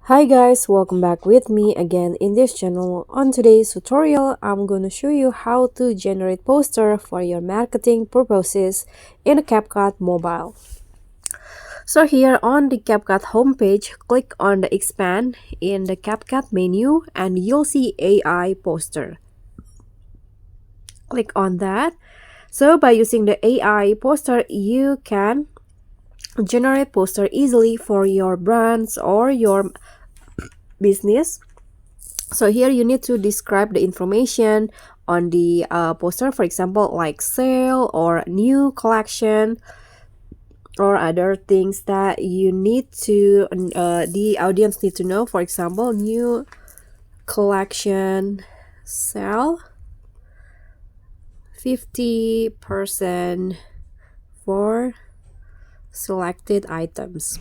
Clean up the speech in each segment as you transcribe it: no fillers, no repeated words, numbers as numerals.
Hi guys, welcome back with me again in this channel. On today's tutorial, I'm going to show you how to generate poster for your marketing purposes in a CapCut mobile. So here on the CapCut homepage, click on the expand in the CapCut menu and you'll see AI poster. Click on that. So by using the AI poster, you can generate poster easily for your brands or your business. So here you need to describe the information on the poster, for example, like sale or new collection or other things that you need to the audience need to know. For example, new collection sale 50% for selected items.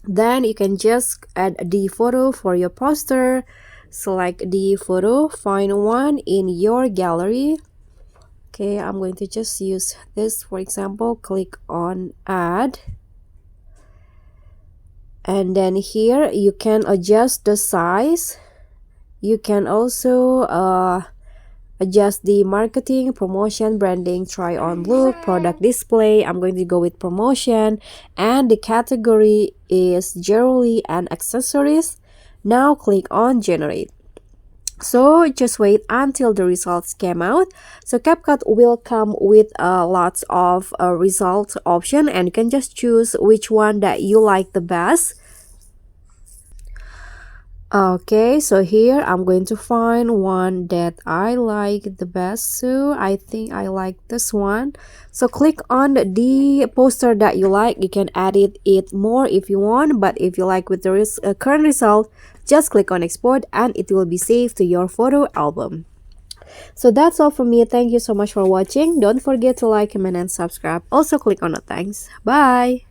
Then you can just add the photo for your poster. Select the photo, find one in your gallery. Okay, I'm going to just use this for example. Click on add, and then here you can adjust the size. You can also adjust the marketing, promotion, branding, try on look, product display. I'm going to go with promotion, and the category is jewelry and accessories. Now click on generate. So just wait until the results came out. So CapCut will come with lots of result option, and you can just choose which one that you like the best. Okay, so here I'm going to find one that I like the best. So I think I like this one. So click on the poster that you like. You can edit it more if you want, but if you like with the current result, just click on export and it will be saved to your photo album. So that's all from me. Thank you so much for watching. Don't forget to like, comment, and subscribe. Also click on the thanks. Bye.